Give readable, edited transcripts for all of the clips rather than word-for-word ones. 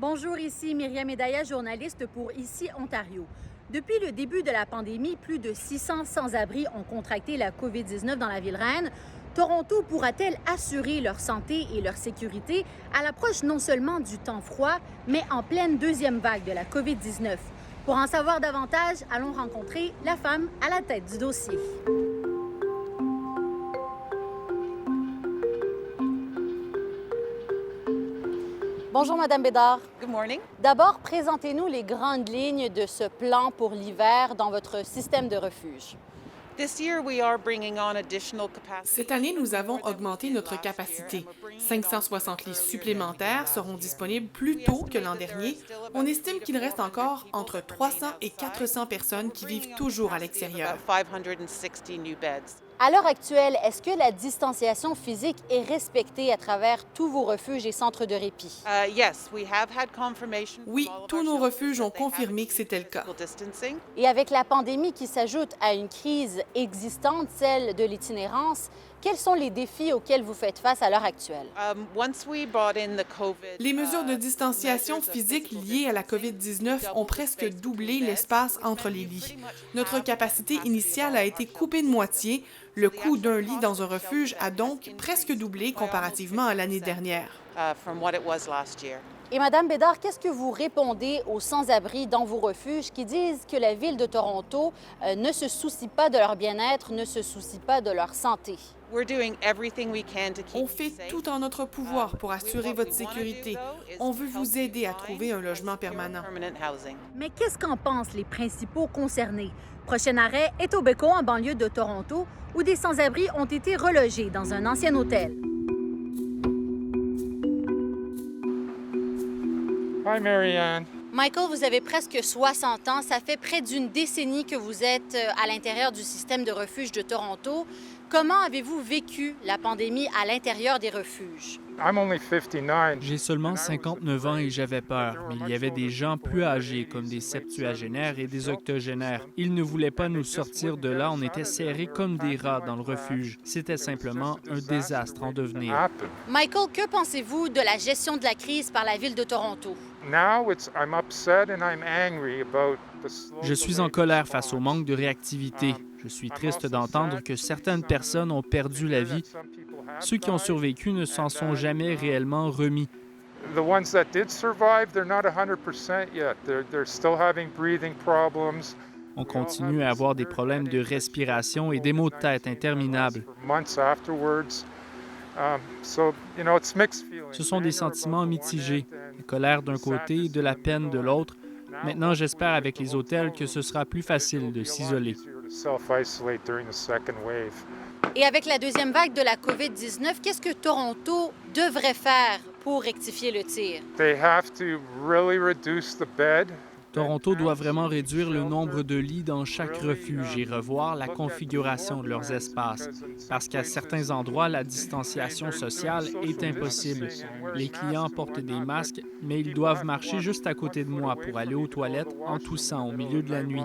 Bonjour, ici Myriam Medaya, journaliste pour Ici Ontario. Depuis le début de la pandémie, plus de 600 sans-abri ont contracté la COVID-19 dans la ville reine. Toronto pourra-t-elle assurer leur santé et leur sécurité à l'approche non seulement du temps froid, mais en pleine deuxième vague de la COVID-19? Pour en savoir davantage, allons rencontrer la femme à la tête du dossier. Bonjour, Madame Bédard. Good morning. D'abord, présentez-nous les grandes lignes de ce plan pour l'hiver dans votre système de refuge. Cette année, nous avons augmenté notre capacité. 560 lits supplémentaires seront disponibles plus tôt que l'an dernier. On estime qu'il reste encore entre 300 et 400 personnes qui vivent toujours à l'extérieur. À l'heure actuelle, est-ce que la distanciation physique est respectée à travers tous vos refuges et centres de répit? Oui, tous nos refuges ont confirmé que c'était le cas. Et avec la pandémie qui s'ajoute à une crise existante, celle de l'itinérance, quels sont les défis auxquels vous faites face à l'heure actuelle? Les mesures de distanciation physique liées à la COVID-19 ont presque doublé l'espace entre les lits. Notre capacité initiale a été coupée de moitié. Le coût d'un lit dans un refuge a donc presque doublé comparativement à l'année dernière. Et Madame Bédard, qu'est-ce que vous répondez aux sans-abri dans vos refuges qui disent que la Ville de Toronto ne se soucie pas de leur bien-être, ne se soucie pas de leur santé? On fait tout en notre pouvoir pour assurer votre sécurité. On veut vous aider à trouver un logement permanent. Mais qu'est-ce qu'en pensent les principaux concernés? Prochain arrêt, Etobicoke, en banlieue de Toronto, où des sans-abri ont été relogés dans un ancien hôtel. Hi, Marianne. Michael, vous avez presque 60 ans. Ça fait près d'une décennie que vous êtes à l'intérieur du système de refuge de Toronto. Comment avez-vous vécu la pandémie à l'intérieur des refuges? J'ai seulement 59 ans et j'avais peur, mais il y avait des gens plus âgés, comme des septuagénaires et des octogénaires. Ils ne voulaient pas nous sortir de là, on était serrés comme des rats dans le refuge. C'était simplement un désastre en devenir. Michael, que pensez-vous de la gestion de la crise par la Ville de Toronto? Je suis en colère face au manque de réactivité. Je suis triste d'entendre que certaines personnes ont perdu la vie. Ceux qui ont survécu ne s'en sont jamais réellement remis. On continue à avoir des problèmes de respiration et des maux de tête interminables. Ce sont des sentiments mitigés, la colère d'un côté et de la peine de l'autre. Maintenant, j'espère avec les hôtels que ce sera plus facile de s'isoler. Et avec la deuxième vague de la COVID-19, qu'est-ce que Toronto devrait faire pour rectifier le tir? Toronto doit vraiment réduire le nombre de lits dans chaque refuge et revoir la configuration de leurs espaces, parce qu'à certains endroits, la distanciation sociale est impossible. Les clients portent des masques, mais ils doivent marcher juste à côté de moi pour aller aux toilettes en toussant au milieu de la nuit.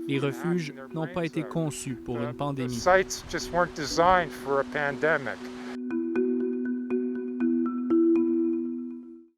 Les refuges n'ont pas été conçus pour une pandémie.